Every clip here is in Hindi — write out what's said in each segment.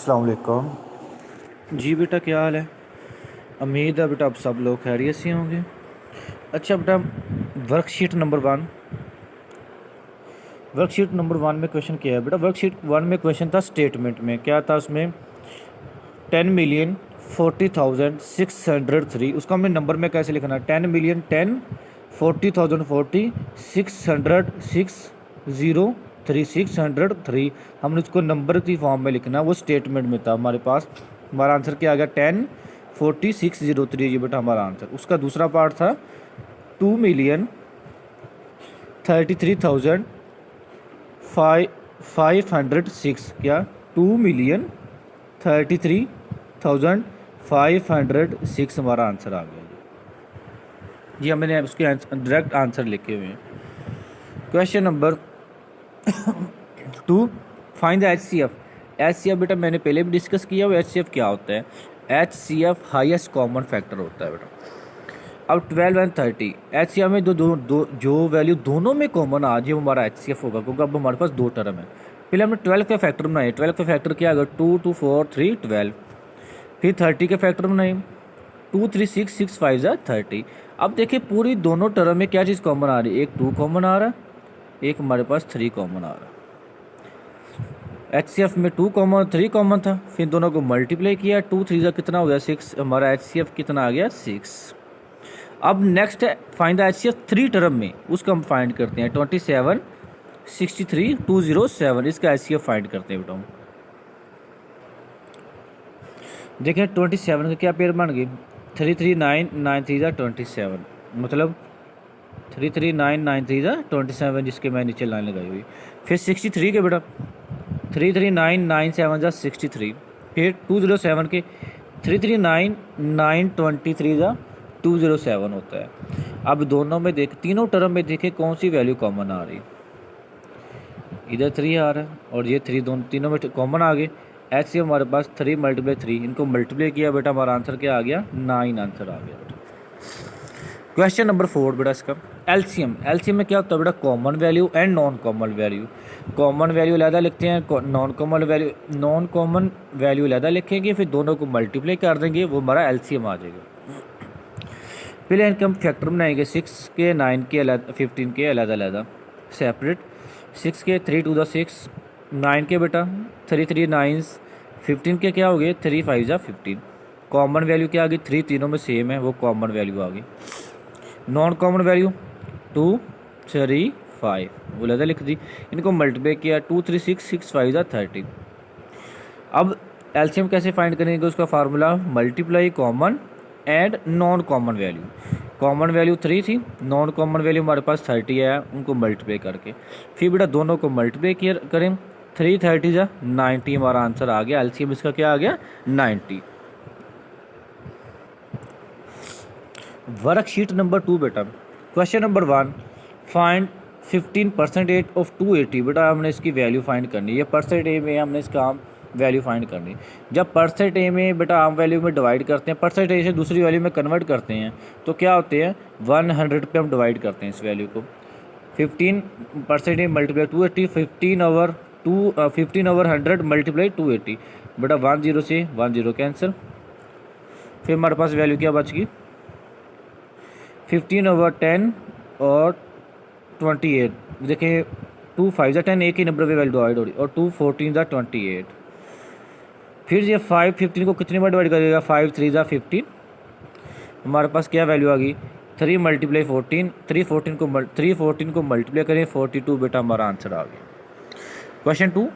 अस्सलाम वालेकुम। जी बेटा, क्या हाल है? उम्मीद है बेटा आप सब लोग खैरियत से होंगे। अच्छा बेटा, वर्कशीट नंबर वन में क्वेश्चन क्या है बेटा? वर्कशीट वन में क्वेश्चन था स्टेटमेंट में, क्या था उसमें 10,40,603। उसको हमें नंबर में कैसे लिखना है? 10,10,40,603 हमने उसको नंबर की फॉर्म में लिखना है। वो स्टेटमेंट में था हमारे पास। हमारा आंसर क्या आ गया? 10,40,603। ये बेटा हमारा आंसर। उसका दूसरा पार्ट था 2,33,506। क्या? 2,33,506 हमारा आंसर आ गया। जी हमने उसके डायरेक्ट आंसर लिखे हुए हैं। Question number 2, find the HCF। HCF बेटा मैंने पहले भी डिस्कस किया हुआ। HCF क्या होता है? HCF हाईएस्ट कॉमन फैक्टर होता है बेटा। अब 12 एंड 30 HCF में जो वैल्यू दोनों में कॉमन आ जाए वो हमारा HCF होगा, क्योंकि अब हमारे पास दो टर्म है। पहले हमने 12 का फैक्टर बनाए। 12 का फैक्टर क्या आएगा? 2 2 4 3 12। फिर 30 के फैक्टर बनाए। 2 3 6 6 5 30। अब देखिए पूरी दोनों टर्म में क्या चीज़ कॉमन आ रही है? एक 2 कॉमन आ रहा है, एक हमारे पास 3 कॉमन आ रहा है। HCF में 2 कॉमन 3 कॉमन था, फिर दोनों को मल्टीप्लाई किया। 2 3 का कितना हो गया? 6। हमारा HCF कितना आ गया? 6। अब नेक्स्ट है फाइंड द HCF 3 टर्म में, उसको हम फाइंड करते हैं। 27 63 207 इसका HCF फाइंड करते हैं बेटा हम। देखें 27 का क्या पेयर बन गई? 33993 27, मतलब 33993 27, जिसके मैं नीचे लाइन लगाई हुई। फिर 63 के बेटा 33997 63। फिर 207 के 339,923 207 होता है। अब दोनों में तीनों टर्म में देखें कौन सी वैल्यू कॉमन आ रही? इधर 3 आ रहा है और ये 3 दोनों तीनों में कॉमन आ गए। ऐसे हमारे पास 3 × 3, इनको मल्टीप्लाई किया बेटा, हमारा आंसर क्या आ गया? 9 आंसर आ गया बेटा। क्वेश्चन नंबर 4 बेटा इसका एलसीएम। एलसीएम में क्या होता है बेटा? Common value and non common value. Common value अलहदा लिखते हैं, नॉन कॉमन वैल्यू अलहदा लिखेंगे, फिर दोनों को मल्टीप्लाई कर देंगे, वो हमारा एलसीएम आ जाएगा। पहले इनके हम फैक्टर बनाएंगे। 6 के 9 के 15 के अलहदा सेपरेट। 6 के 3 2 6, 9 के बेटा 3 3 9, 15 के क्या हो गए? 3 5 15। कॉमन वैल्यू क्या आ गई? 3 तीनों में सेम है, वो कॉमन वैल्यू आ गई। नॉन कॉमन वैल्यू 2 3 5 वो अलहदा लिख दी। इनको मल्टीप्लाई किया। 2 3 6 6 5 30। अब एलसीएम कैसे फाइंड करेंगे? उसका formula multiply common and non common value. Common value 3 थी, नॉन कॉमन वैल्यू हमारे पास 30 है, उनको मल्टीप्लाई करके फिर बेटा दोनों को मल्टीप्लाई करें। 3 30 90 हमारा आंसर आ गया। एलसीएम इसका क्या आ गया? 90। वर्कशीट नंबर 2 बेटा क्वेश्चन नंबर 1, फाइंड 15% ऑफ 280। बेटा हमने इसकी वैल्यू फाइंड करनी है। परसेंटेज में हमने इसका वैल्यू फाइंड करनी। जब परसेंटेज में बेटा आम वैल्यू में डिवाइड करते हैं, परसेंटेज से दूसरी वैल्यू में कन्वर्ट करते हैं, तो क्या होते हैं? 100 पे हम डिवाइड करते हैं इस वैल्यू को। 15% मल्टीप्लाई 280, 15/100 मल्टीप्लाई 280। बेटा 10 से 10 कैंसिल। फिर हमारे पास वैल्यू क्या बच गई? 15/10 और 28। देखें 2 5 10, एक ही नंबर पे वैल्यू डिवाइड हो रही, और 2 14 28। फिर ये 5 15 को कितनी बार डिवाइड करेगा? 5 3 15। हमारे पास क्या वैल्यू आ गई? 3 × 14। 3 14 को मल्टीप्लाई करें 42 बेटा हमारा आंसर आ गया। Question 2,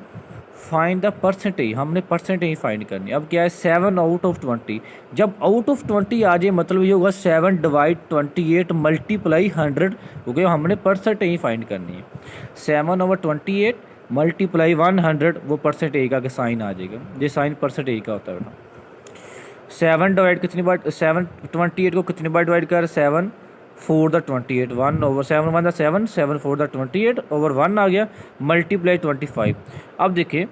find the percentage. हमने परसेंटेज फाइंड करनी है। अब क्या है? 7 आउट ऑफ 20। जब आउट ऑफ 20 आ जाए मतलब ये होगा 7 / 28 मल्टीप्लाई 100, क्योंकि हमने परसेंटेज फाइंड करनी है। 7/28 मल्टीप्लाई 100, वो परसेंटेज का साइन आ जाएगा। ये साइन परसेंटेज का होता है बेटा। 7 डिवाइड कितनी बार? 7 28 को कितनी बार डिवाइड कर? 7 4 28, 1/7 1 7 7 4 28 ओवर 1 आ गया, मल्टीप्लाई 25। अब देखिए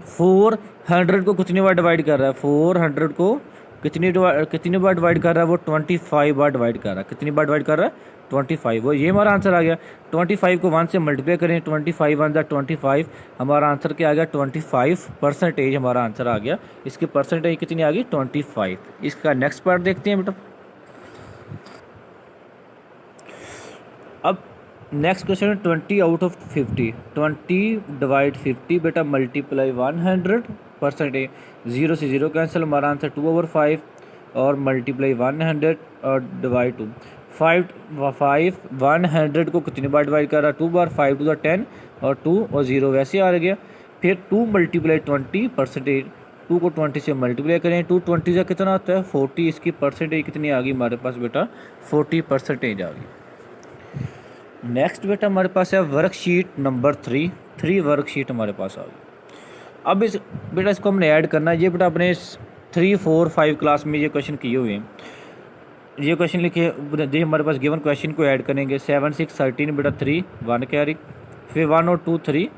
400 को कितनी बार डिवाइड कर रहा है? 400 को कितनी बार डिवाइड कर रहा है वो 25 बार डिवाइड कर रहा है। कितनी बार डिवाइड कर रहा है 25। वो ये हमारा आंसर आ गया। 25 को 1 से मल्टीप्लाई करें, 25 1 ज़ा 25, हमारा आंसर क्या आ गया 25% हमारा आंसर आ गया। इसकी परसेंटेज कितनी आ गई 25। इसका नेक्स्ट पार्ट देखते हैं बेटा। अब नेक्स्ट क्वेश्चन है 20 आउट ऑफ 50। 20 डिवाइड 50 बेटा मल्टीप्लाई 100%। 0 से 0 कैंसिल, हमारा आंसर 2/5 और मल्टीप्लाई 100 और डिवाइड 2। 100 को कितनी बार डिवाइड कर रहा है 2 बार। 5 2 10 और 2 और 0 वैसे आ गया। फिर 2 मल्टीप्लाई 20%। 2 को 20 से मल्टीप्लाई करें, 2 20 से कितना होता है 40। इसकी परसेंटेज कितनी आ गई हमारे पास बेटा 40% आ गई। नेक्स्ट बेटा हमारे पास है वर्कशीट नंबर 3 वर्कशीट हमारे पास आ गई। अब इस बेटा इसको हमने ऐड करना है। ये बेटा अपने 3 4 5 क्लास में ये क्वेश्चन किए हुए हैं। ये क्वेश्चन लिखे जो हमारे पास गिवन क्वेश्चन को ऐड करेंगे। 7 6 13 बेटा 3 1 कैरी, फिर 1 और 2 3,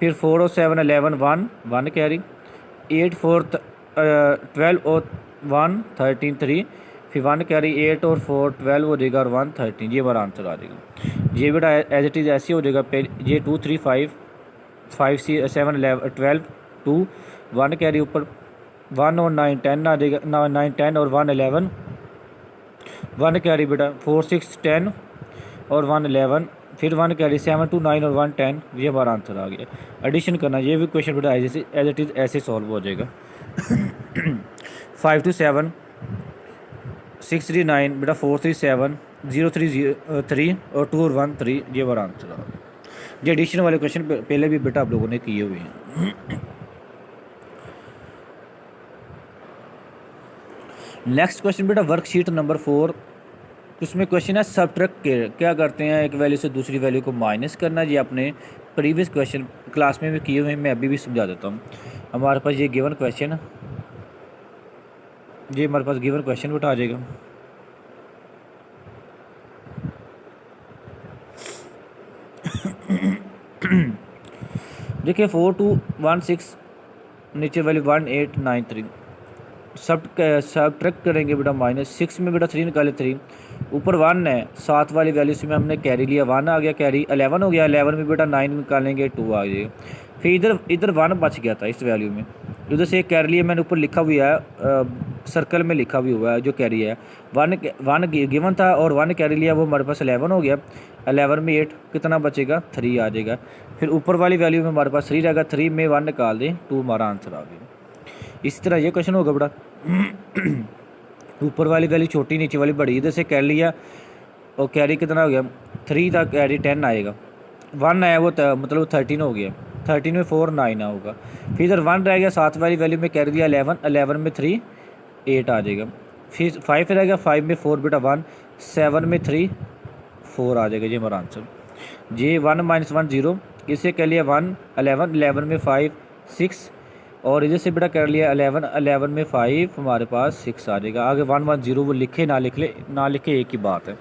फिर 4 और 7 11 1 कैरी, 8 4 12 और 1 13 3, फिर 1 कैरी, 8 और 4 12 हो जाएगा और 1 13। ये हमारा आंसर आ जाएगा। ये बेटा एज इट इज़ ऐसे हो जाएगा। ये 2 3 5 5 7 11 12 2 1 कैरी, ऊपर 1 और 9 10 आ जाएगा। 9 10 और 1 11 1 कैरी बेटा 4 6 10 और 1 11, फिर 1 कैरी 7 2 9 और 1 10। ये हमारा आंसर आ गया। एडिशन करना, ये भी क्वेश्चन बेटा एज इट इज़ ऐसे सॉल्व हो जाएगा। 5 2 7 6 3 9 बेटा 4 3 7 0 3 3 और 2 और 1 3। ये हमारा आंसर आ गया। ये एडिशन वाले क्वेश्चन पहले भी बेटा आप लोगों ने किए हुए हैं। नेक्स्ट क्वेश्चन बेटा वर्कशीट नंबर 4। उसमें क्वेश्चन है सब्ट्रैक्ट के क्या करते हैं एक वैल्यू से दूसरी वैल्यू को माइनस करना। ये अपने प्रीवियस क्वेश्चन क्लास में भी किए हुए हैं, मैं अभी भी समझा देता हूँ। हमारे पास ये गिवन क्वेश्चन, ये हमारे पास गिवन क्वेश्चन बेटा आ जाएगा। देखिए 4 2 1 6 नीचे वैल्यू 1 8 9 3। सब्ट्रैक्ट करेंगे बेटा माइनस 6 में बेटा 3 निकाले 3, ऊपर 1 है 7 वाली वैल्यू से में हमने कैरी लिया 1 आ गया, कैरी 11 हो गया। 11 में बेटा 9 निकालेंगे 2 आ जाएगा। फिर इधर 1 बच गया था इस वैल्यू में, उधर से एक कैरी लिया मैंने, ऊपर लिखा हुआ है सर्कल में लिखा भी हुआ है जो कैरी है। 1 गिवन था और 1 कैरी लिया, वो हमारे पास 11 हो गया। 11 में 8 कितना बचेगा 3 आ जाएगा। फिर ऊपर वाली वैल्यू में हमारे पास 3 रहेगा, 3 में 1 निकाल दें 2 हमारा आंसर आ गया। इसी तरह ये क्वेश्चन होगा बेटा। ऊपर वाली वैल्यू छोटी नीचे वाली बड़ी, इधर से कैरी लिया और कैरी कितना हो गया 3 था, कैरी 10 आएगा। 1 आया वो मतलब 13 हो गया। 13 में 4 9 होगा। फिर इधर 1 रह गया 7 वाली वैल्यू में कैरी दिया 11, 11 में 3 8 आ जाएगा। फिर 5 रह गया, 5 में 4 बेटा 1, 7 में 3 4 आ जाएगा। ये हमारा आंसर। ये 1 - 1 0, इसे कह लिया 1 11, 11 में 5 6 और इधर से बेटा कर लिया 11, 11 में 5 हमारे पास 6 आ जाएगा। आगे 1 1 0 वो लिखे ना लिखे एक ही बात है।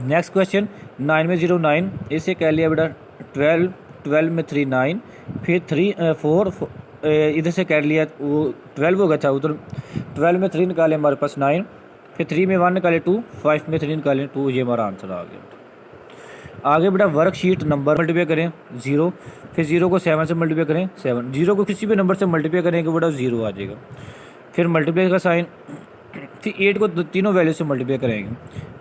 नेक्स्ट क्वेश्चन 9 में 0 9, इसे कह लिया बेटा 12, 12 में 3 9, फिर 3 4 इधर से कर लिया वो 12 हो गया था, उधर 12 में 3 निकाले हमारे पास 9, फिर 3 में 1 निकाले 2, 5 में 3 निकाले 2। ये हमारा आंसर आ गया। आगे बेटा वर्कशीट नंबर मल्टीप्लाई करें 0, फिर 0 को 7 से मल्टीप्लाई करें 7, 0 को किसी भी नंबर से मल्टीप्लाई करेंगे बेटा 0 आ जाएगा। फिर मल्टीप्लाई का साइन, फिर 8 को तीनों वैल्यू से मल्टीप्लाई करेंगे।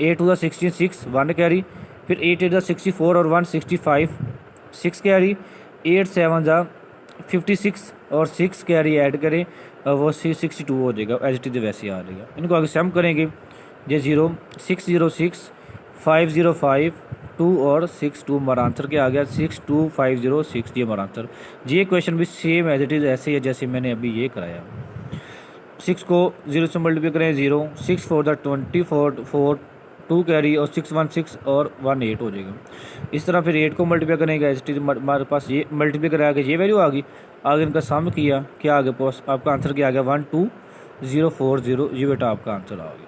8 2 16 6 1 कैरी, फिर 8 8 64 और 1 65 6 कैरी, 8 7 56 और 6 कैरी ऐड करें वो 62 हो जाएगा। एज इट इज वैसे आ जाएगा। इनको आगे सम करेंगे। ये 0 6 0 6 5 0 5 2 और 6 2 हमारा आंसर क्या आ गया 6 2 5 0 6। ये हमारा आंसर। ये क्वेश्चन भी सेम एज इट इज़ ऐसे ही है जैसे मैंने अभी ये कराया। 6 को 0 से मल्टीप्लाई करें 0, 6 4 24 4 2 कैरी और 6 1 6 और 1 8 हो जाएगा। इस तरह फिर 8 को मल्टीप्लाई करेंगे एज इट इज़ हमारे पास ये मल्टीप्लाई करा के ये वैल्यू आ गई। आगे इनका सम किया क्या आगे पोस्ट आपका आंसर क्या आ गया 1 2 0 4 0। ये बेटा आपका आंसर आ गया।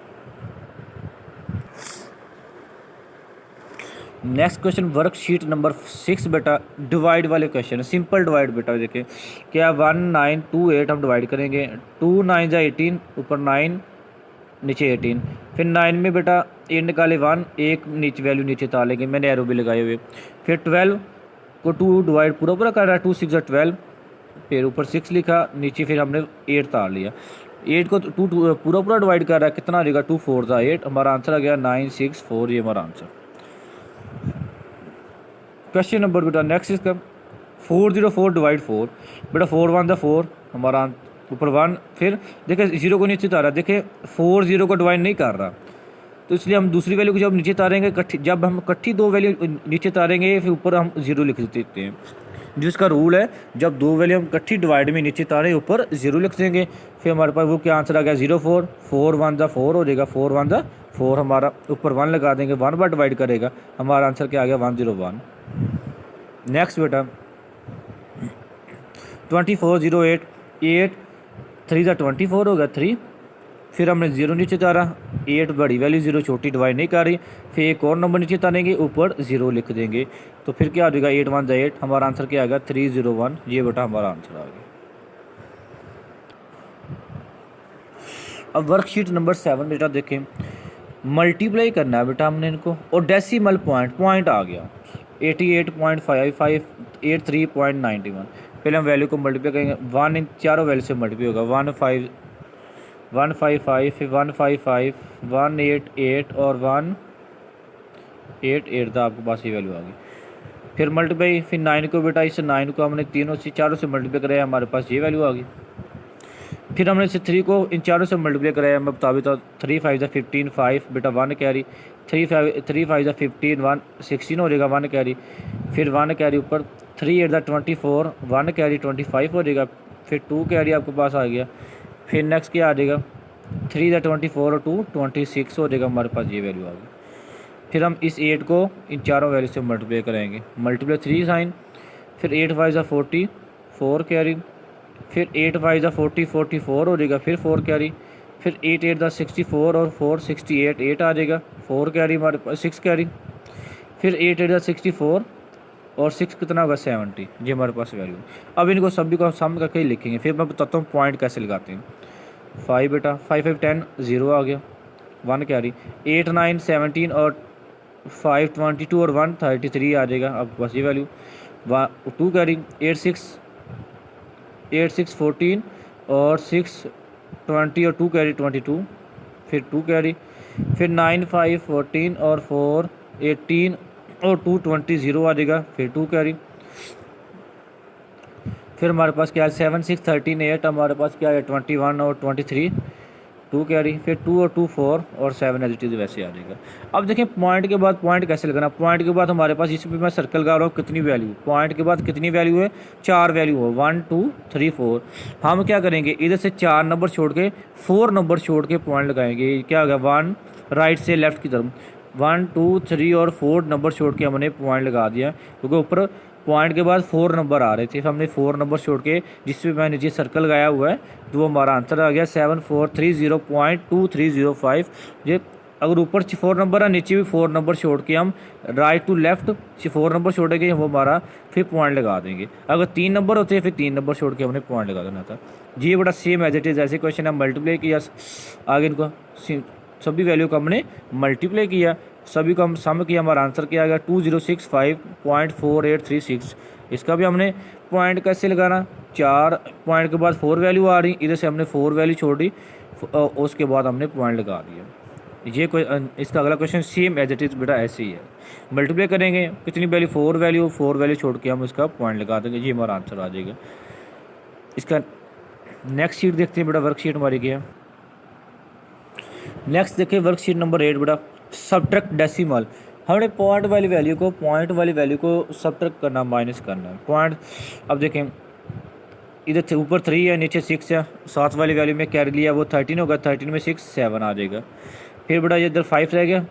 नेक्स्ट क्वेश्चन वर्कशीट नंबर 6 बेटा, डिवाइड वाले क्वेश्चन है, सिंपल डिवाइड बेटा। देखिए क्या 1928 हम डिवाइड करेंगे, 2 9 जा 18, ऊपर 9 नीचे 18, फिर 9 में बेटा 8 निकाले 1, एक नीचे वैल्यू नीचे डालेंगे, मैंने एरो भी लगाए हुए। फिर 12 को 2 डिवाइड पूरा पूरा कर रहा है, 2 6 जा 12, फिर ऊपर 6 लिखा, नीचे फिर हमने 8 तार लिया। 8 को 2 पूरा पूरा डिवाइड कर रहा है, कितना आ जाएगा, 2 4 जा 8, हमारा आंसर आ गया 964, ये हमारा आंसर। क्वेश्चन नंबर बेटा नेक्स्ट इसका 404 डिवाइड 4, बेटा 4 1 जा 4, हमारा ऊपर 1, फिर देखिए 0 को नीचे तारा, देखिए 4 0 को डिवाइड नहीं कर रहा, तो इसलिए हम दूसरी वैल्यू को जब नीचे तारेंगे, जब हम इकट्ठी दो वैल्यू नीचे तारेंगे फिर ऊपर हम 0 लिख देते हैं, जिसका रूल है जब दो वैल्यू हम इकट्ठी डिवाइड में नीचे तारे ऊपर 0 लिख देंगे। फिर हमारे पास वो क्या आंसर आ गया 04, 4 1 जा 4 हो जाएगा, 4 1 जा 4, हमारा ऊपर 1 लगा देंगे, 1 बार डिवाइड करेगा, हमारा आंसर क्या आ गया 101। नेक्स्ट बेटा 2408, 8 3 जा 24 होगा 3, फिर हमने 0 नीचे तारा, 8 बड़ी वैल्यू 0 छोटी डिवाइड नहीं कर रही, फिर एक और नंबर नीचे तारेंगे, ऊपर 0 लिख देंगे, तो फिर क्या आ जाएगा 8 1 जा 8, हमारा आंसर क्या आएगा 301, ये बेटा हमारा आंसर आ गया। अब वर्कशीट नंबर 7 बेटा देखें, मल्टीप्लाई करना है बेटा हमने इनको, और डेसिमल पॉइंट आ गया 88.55, 83.91, पहले हम वैल्यू को मल्टीप्लाई करेंगे, 1 इन चारों वैल्यू से मल्टीप्लाई होगा, 155, फिर 155, 188 और 188 था आपके पास, ये वैल्यू आ गई। फिर मल्टीप्लाई, फिर 9 को बेटा इस 9 को हमने तीनों से चारों से मल्टीप्लाई कराया, हमारे पास ये वैल्यू आ गई। फिर हमने इसे 3 को इन चारों से मल्टीप्लाई कराया, मैं बता देता हूँ, 3 5 जा 15, 5 बेटा 1 कैरी, 3 5 जा 15, 1 16 हो जाएगा, 1 कैरी, फिर 1 कैरी ऊपर, 3 8 जा 24, 1 कैरी 25 हो जाएगा, फिर 2 कैरी आपके पास आ गया, फिर नेक्स्ट क्या आ जाएगा 3 जा 24 और 2 26 हो जाएगा, हमारे पास ये वैल्यू आ गई। फिर हम इस 8 को इन चारों वैल्यू से मल्टीप्लाई करेंगे, मल्टीप्लाई 3 साइन, फिर 8 5 जा 40, 4 कैरी, फिर 8 5 जा 40, 44 हो जाएगा, फिर 4 कैरी, फिर 8 8 जा 64 और 4 68, 8 आ जाएगा, 4 कैरी हमारे पास 6 कैरी, फिर 8 8 जा 64 और 6 कितना होगा 70, ये हमारे पास वैल्यू। अब इनको सभी को हम सम करके ही लिखेंगे, फिर मैं बताता हूँ पॉइंट कैसे लगाते हैं। 5 बेटा 5 5 10, 0 आ गया, 1 कैरी, 8 9 17 और 5 22 और 1 33 आ जाएगा, अब बस ये वैल्यू। 2 कैरी, 8 6 14 और 6 20 और 2 कैरी 22, फिर 2 कैरी, फिर 9 5 14 और 4 18 और 2 20, 0 आ जाएगा, फिर 2 कैरी, फिर हमारे पास क्या है 7 6 13 8, हमारे पास क्या है 21 और 23, 2 कैरी, फिर 2 और 2 4 और 7 एज इट इज़ वैसे आ जाएगा। अब देखें पॉइंट के बाद पॉइंट कैसे लगाना, पॉइंट के बाद हमारे पास इसमें मैं सर्कल लगा रहा हूँ, कितनी वैल्यू, पॉइंट के बाद कितनी वैल्यू है, 4 वैल्यू हो, 1 2 3 4, हम क्या करेंगे इधर से 4 नंबर छोड़ के 4 नंबर छोड़ के पॉइंट लगाएंगे, क्या होगा 1 राइट से लेफ्ट की तरफ, 1 2 3 और 4 नंबर छोड़ के हमने पॉइंट लगा दिया, क्योंकि ऊपर पॉइंट के बाद 4 नंबर आ रहे थे, हमने 4 नंबर छोड़ के जिसमें मैंने नीचे सर्कल लगाया हुआ है, तो हमारा आंसर आ गया 7430.2305। ये अगर ऊपर 4 नंबर है नीचे भी 4 नंबर छोड़ के हम राइट टू लेफ्ट 4 नंबर छोड़ेंगे, वो हमारा फिर पॉइंट लगा देंगे। अगर 3 नंबर होते हैं फिर 3 नंबर छोड़ के हमने पॉइंट लगा देना था। जी बड़ा सेम एज इट इज़ ऐसे क्वेश्चन है, मल्टीप्लाई किया, आगे इनको सभी वैल्यू को हमने मल्टीप्लाई किया, सभी को हम सम किया, हमारा आंसर क्या आ गया 2065.4836। इसका भी हमने पॉइंट कैसे लगाना, 4 पॉइंट के बाद 4 वैल्यू आ रही, इधर से हमने 4 वैल्यू छोड़ी, उसके बाद हमने पॉइंट लगा दिया। ये कोई इसका अगला question same as it is बेटा ऐसे ही है, मल्टीप्लाई करेंगे कितनी वैल्यू 4 वैल्यू छोड़ के हम इसका पॉइंट लगा देंगे, ये हमारा आंसर आ जाएगा। इसका नेक्स्ट शीट देखते हैं बेटा, वर्कशीट हमारी क्या है। नेक्स्ट देखिए वर्कशीट नंबर 8 बेटा, सब्ट्रैक्ट डेसिमल, हमने पॉइंट वाली वैल्यू को सब्ट्रैक्ट करना, माइनस करना है पॉइंट। अब देखें इधर ऊपर 3 है नीचे 6 है, 7 वाली वैल्यू में कैरी लिया वो 13 होगा, 13 में 6 7 आ जाएगा। फिर बेटा ये इधर 5 रह गया,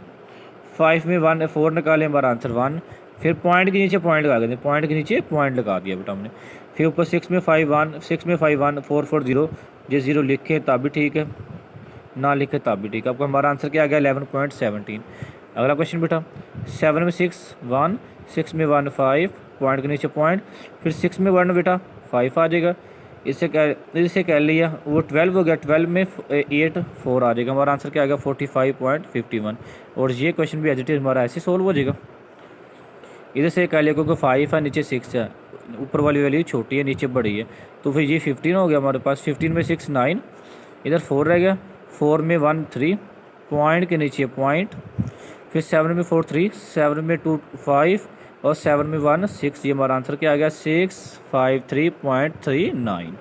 5 में 1 4 निकाले, हमारा आंसर 1, फिर पॉइंट के नीचे पॉइंट लगा दें, पॉइंट के नीचे पॉइंट लगा दिया बेटा हमने। फिर ऊपर 6 में 5 1 4 4 0, ये 0 लिखे तब भी ठीक है, ना लिखे तब भी ठीक है। आपका हमारा आंसर क्या आ गया 11.17। अगला क्वेश्चन बेटा 7 में 6 1, 6 में 1 5, पॉइंट के नीचे पॉइंट, फिर 6 में 1 बेटा 5 आ जाएगा। इससे कह लिया वो 12 हो गया, 12 में 8 4 आ जाएगा। हमारा आंसर क्या आएगा 45.51। और ये क्वेश्चन भी एज इट इज़ हमारा ऐसे सोल्व हो जाएगा। इधर से कह लिया क्योंकि 5 है नीचे 6 है, ऊपर वाली वैल्यू छोटी है नीचे बड़ी है, तो फिर ये 15 हो गया हमारे पास। 15 में 6 9, इधर 4 रह गया, 4 में 1 3, पॉइंट के नीचे पॉइंट, फिर 7 में 4 3, 7 में 2 5 और 7 में 1 6। ये हमारा आंसर क्या आ गया 653.39।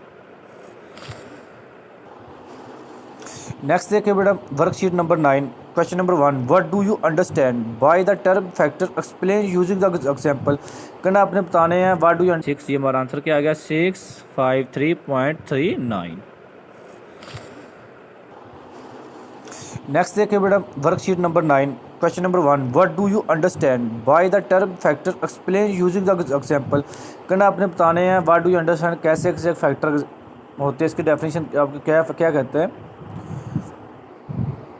नेक्स्ट देखिए बेटा worksheet number 9, question number 1, what do you understand by the term factor, explain using the example. कहना आपने बताने हैं व्हाट डू यू 6। ये हमारा आंसर क्या आ गया 653.39। नेक्स्ट देखिए बेटा worksheet number 9, question number 1, what do you understand by the term factor, explain using the example. कहना आपने बताने हैं व्हाट डू यू अंडरस्टैंड, कैसे कैसे फैक्टर होते हैं, इसकी डेफिनेशन आपको क्या क्या कहते हैं।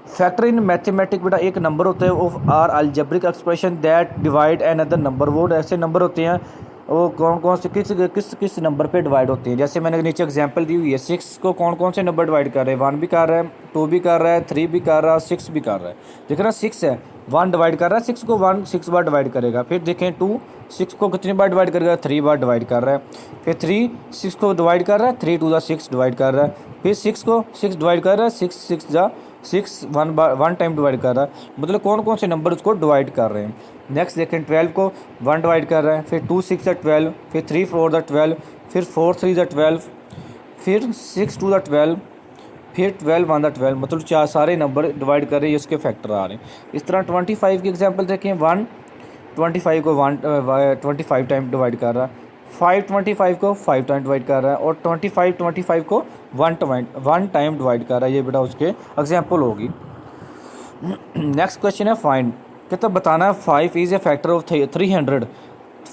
फैक्टर इन मैथमेटिक बेटा एक नंबर होता है of are algebraic expression that divide an other number. वो ऐसे नंबर होते हैं वो कौन कौन से किस नंबर पे डिवाइड होते हैं। जैसे मैंने नीचे एग्जांपल दी हुई है, 6 को कौन कौन से नंबर डिवाइड कर रहे हैं, 1 भी कर रहा है, 2 भी कर रहा है, 3 भी कर रहा है, 6 भी कर रहा है। देख रहा 6 है, 1 डिवाइड कर रहा है, 6 को 1 6 बार डिवाइड करेगा। फिर देखें 2 6 को कितनी बार डिवाइड करेगा, 3 बार डिवाइड कर रहा है। फिर 3 6 को डिवाइड कर रहा है, 3 2 6 डिवाइड कर रहा है। फिर 6 को 6 डिवाइड कर रहा है, 6 6 6 1 टाइम डिवाइड कर रहा है। मतलब कौन कौन से नंबर उसको डिवाइड कर रहे हैं। नेक्स्ट देखें 12 को 1 डिवाइड कर रहा है, फिर 2 6 12, फिर 3 4 12, फिर 4 3 12, फिर 6 2 12, फिर 12 1 12। मतलब 4 सारे नंबर डिवाइड कर रहे हैं, इसके फैक्टर आ रहे हैं। इस तरह 25 की एग्जांपल देखें, 1 25 को 25 टाइम डिवाइड कर रहा है, 5 25 को 5 टाइम डिवाइड कर रहा है, और 25 को 1 टाइम डिवाइड कर रहा है। ये बेटा उसके एग्जांपल होगी। नेक्स्ट क्वेश्चन है फाइंड, कहता बताना है 5 is a factor of 300।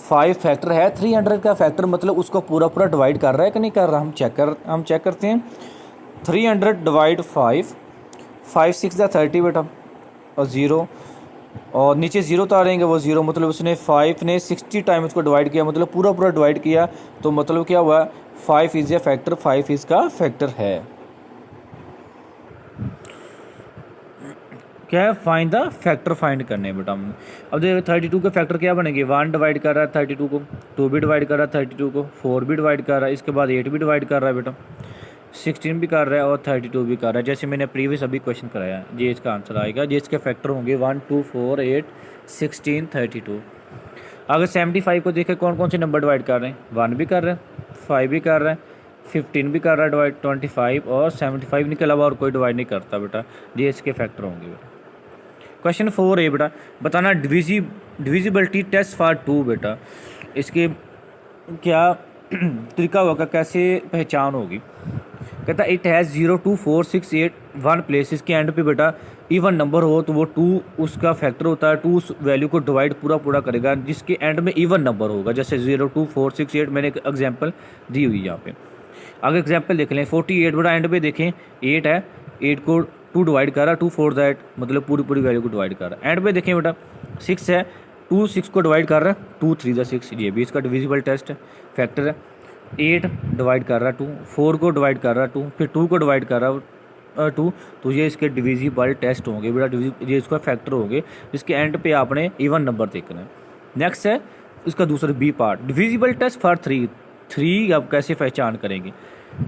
5 factor है, 300 का फैक्टर मतलब उसको पूरा पूरा डिवाइड कर रहा है कि नहीं कर रहा। हम चेक करते हैं। 300 डिवाइड 5, 5 6 30 बेटा, और 0, और नीचे 0 तो आ रहेंगे, वो 0 मतलब उसने 5 ने 60 टाइम उसको डिवाइड किया, मतलब पूरा पूरा डिवाइड किया। तो मतलब क्या हुआ 5 इज़ ए फैक्टर, 5 इसका फैक्टर है। क्या है फाइंड द फैक्टर फाइंड करने बेटा हमने। अब देखो 32 के फैक्टर क्या बनेंगे, 1 डिवाइड कर रहा है 32 को, 2 भी डिवाइड कर रहा है 32 को, 4 भी डिवाइड कर रहा है, इसके बाद 8 भी डिवाइड कर रहा है बेटा, 16 भी कर रहा है और 32 भी कर रहा है। जैसे मैंने प्रीवियस अभी क्वेश्चन कराया है, ये इसका आंसर आएगा। ये इसके फैक्टर होंगे 1 2 4 8 16 32। अगर 75 को देखें कौन कौन से नंबर डिवाइड कर रहे हैं, 1 भी कर रहे हैं, 5 भी कर रहे हैं, 15 भी कर रहा है डिवाइड, 25 और 75 के अलावा और कोई डिवाइड नहीं करता बेटा। ये इसके फैक्टर होंगे बेटा। क्वेश्चन 4 है बेटा, बताना डिविजिबिलिटी टेस्ट फॉर 2 बेटा। इसके क्या तरीका होगा, कैसे पहचान होगी। कहता इट हैज़ 0 2 4 6 8 1 प्लेस। इसके एंड पे बेटा इवन नंबर हो तो वो 2 उसका फैक्टर होता है, 2 उस वैल्यू को डिवाइड पूरा करेगा जिसके एंड में इवन नंबर होगा। जैसे 0 2 4 6 8 मैंने एक एग्जांपल दी हुई है यहाँ पे। अगर एग्जांपल देख लें 48 बेटा, एंड पे देखें 8 है, 8 को 2 डिवाइड कर रहा है, 2 4 दैट मतलब पूरी वैल्यू को डिवाइड कर रहा है। एंड पे देखें बेटा 6 है, 2 6 को डिवाइड कर रहा है, 2 3 6, ये भी इसका डिविजिबल टेस्ट है, फैक्टर है। 8 डिवाइड कर रहा है 2, 4 को डिवाइड कर रहा है 2, फिर 2 को डिवाइड कर रहा है 2, तो ये इसके डिविजिबल टेस्ट होंगे बेटा, ये इसका फैक्टर होंगे जिसके एंड पे आपने इवन नंबर देखना है। नेक्स्ट है इसका दूसरा B part, divisible test for 3 आप कैसे पहचान करेंगे।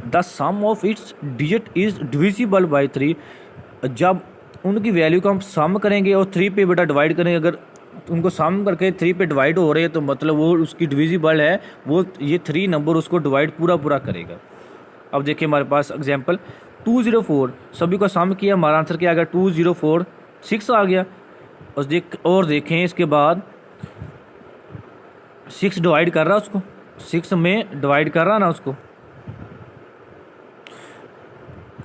The sum of its digit is divisible by 3। जब उनकी वैल्यू को हम सम करेंगे और 3 पे बेटा डिवाइड करेंगे, अगर उनको सम करके 3 पे डिवाइड हो रहे हैं तो मतलब वो उसकी डिविजिबल है, वो ये 3 नंबर उसको डिवाइड पूरा करेगा। अब देखिए हमारे पास एग्जांपल 204, सभी को सम किया, हमारा आंसर क्या आ गया 204 6 आ गया। और देखें इसके बाद 6 डिवाइड कर रहा है उसको, 6 में डिवाइड कर रहा ना उसको,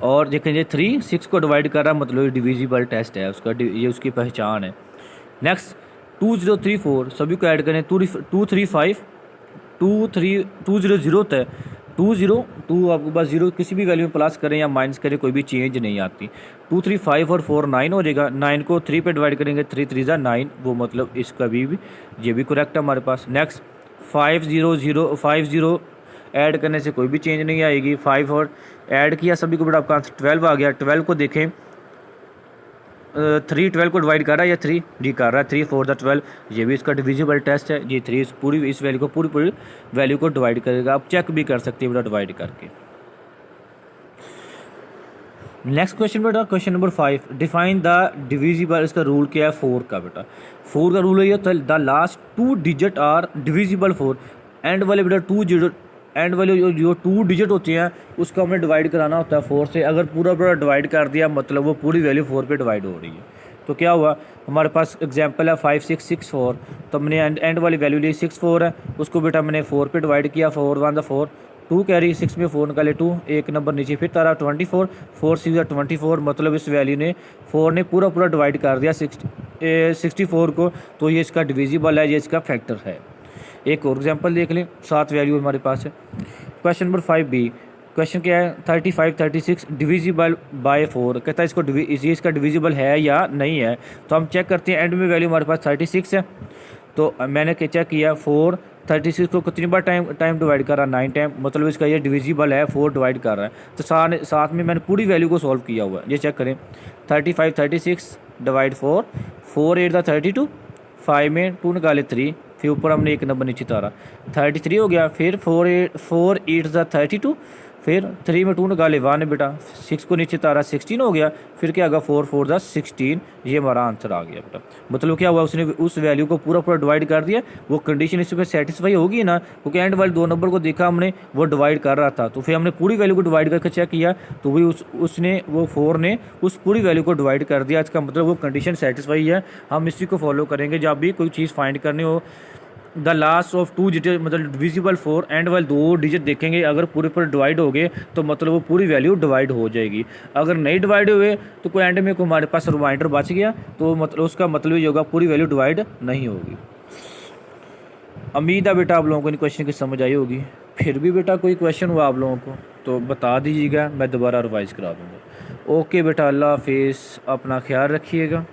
और देखें ये 3 6 को डिवाइड कर रहा है, मतलब डिविजिबल टेस्ट है उसका, ये उसकी पहचान है। नेक्स्ट 2034, सभी को ऐड करें 235 200 होता है, 2 आपके पास 0 किसी भी वैल्यू में प्लस करें या माइनस करें कोई भी चेंज नहीं आती। 2 3 5 और 4 9 हो जाएगा। 9 को 3 पे डिवाइड करेंगे, 3 3 जा 9, वो मतलब इसका भी ये भी करेक्ट है हमारे पास। नेक्स्ट 5 0 0 5 0 ऐड करने से कोई भी चेंज नहीं आएगी। 5 और ऐड किया सभी को, बड़ा आपका आंसर 12 आ गया। 12 को देखें 3 12 को डिवाइड कर रहा है या 3 डी कर रहा है, 3 4 12, ये भी इसका डिविजिबल टेस्ट है। ये 3 इस वैल्यू को पूरी वैल्यू को डिवाइड करेगा। आप चेक भी कर सकते हैं बेटा डिवाइड करके। नेक्स्ट क्वेश्चन बेटा, question number 5, define the divisible. इसका रूल क्या है 4 का बेटा। 4 का रूल है ये, the last 2 digit are divisible 4। End वाले बेटा 2 डिजिट, एंड वाले जो 2 डिजिट होते हैं उसको हमने डिवाइड कराना होता है 4 से। अगर पूरा डिवाइड कर दिया मतलब वो पूरी वैल्यू 4 पे डिवाइड हो रही है। तो क्या हुआ हमारे पास एग्जांपल है 5 6 6 4, तो हमने एंड वाली वैल्यू ली 6 4 है, उसको बेटा मैंने 4 पे डिवाइड किया। 4 1 4, 2 कैरी 6 में 4 निकाले 2, एक नंबर नीचे फिर तारा 24, 4 6 24, मतलब इस वैल्यू ने 4 ने पूरा डिवाइड कर दिया 64 को। तो ये इसका डिविजिबल है, ये इसका फैक्टर है। एक और एग्जांपल देख लें, 7 वैल्यू हमारे पास है। क्वेश्चन नंबर 5b, क्वेश्चन क्या है 35 36 डिविजिबल बाय 4। कहता है इसका डिविजिबल है या नहीं है। तो हम चेक करते हैं। एंड में वैल्यू हमारे पास 36 है, तो मैंने चेक किया 4 36 को कितनी बार टाइम डिवाइड कर रहा है 9 टाइम, मतलब इसका ये डिविजिबल है, 4 डिवाइड कर रहा है। तो साथ में मैंने पूरी वैल्यू को सॉल्व किया हुआ है। ये चेक करें 35 36 डिवाइड 4, 4 8 32, 5 में 2 निकाले 3, फिर ऊपर हमने एक नंबर नीचे तारा 33 हो गया। फिर 4 8 32, फिर 3 में 2 निकाले 1 बेटा, 6 को नीचे तारा 16 हो गया। फिर क्या होगा 4 4 16, ये हमारा आंसर आ गया बेटा। मतलब क्या हुआ उसने उस वैल्यू को पूरा डिवाइड कर दिया। वो कंडीशन इसमें सेटिस्फाई होगी ना, क्योंकि एंड वाले 2 नंबर को देखा हमने वो डिवाइड कर रहा था। तो फिर हमने पूरी वैल्यू को डिवाइड करके चेक किया, तो वही उसने वो 4 ने उस पूरी वैल्यू को डिवाइड कर दिया। इसका मतलब वो कंडीशन सेटिस्फाई है। हम इसी को फॉलो करेंगे जब भी कोई चीज़ फाइंड करनी हो। द लास्ट ऑफ 2 डिजिट मतलब डिविजिबल 4, एंड वाले 2 डिजिट देखेंगे, अगर पूरे डिवाइड हो गए तो मतलब वो पूरी वैल्यू डिवाइड हो जाएगी। अगर नहीं डिवाइड हुए तो कोई एंड में को हमारे पास रिमाइंडर बच गया, तो मतलब उसका मतलब ये होगा पूरी वैल्यू डिवाइड नहीं होगी। उम्मीद है बेटा आप लोगों को इन क्वेश्चन की समझ आई होगी। फिर भी बेटा कोई क्वेश्चन हुआ आप लोगों को तो बता दीजिएगा, मैं दोबारा रिवाइज़ करा दूँगा। ओके बेटा, अल्लाह हाफिज़, अपना ख्याल रखिएगा।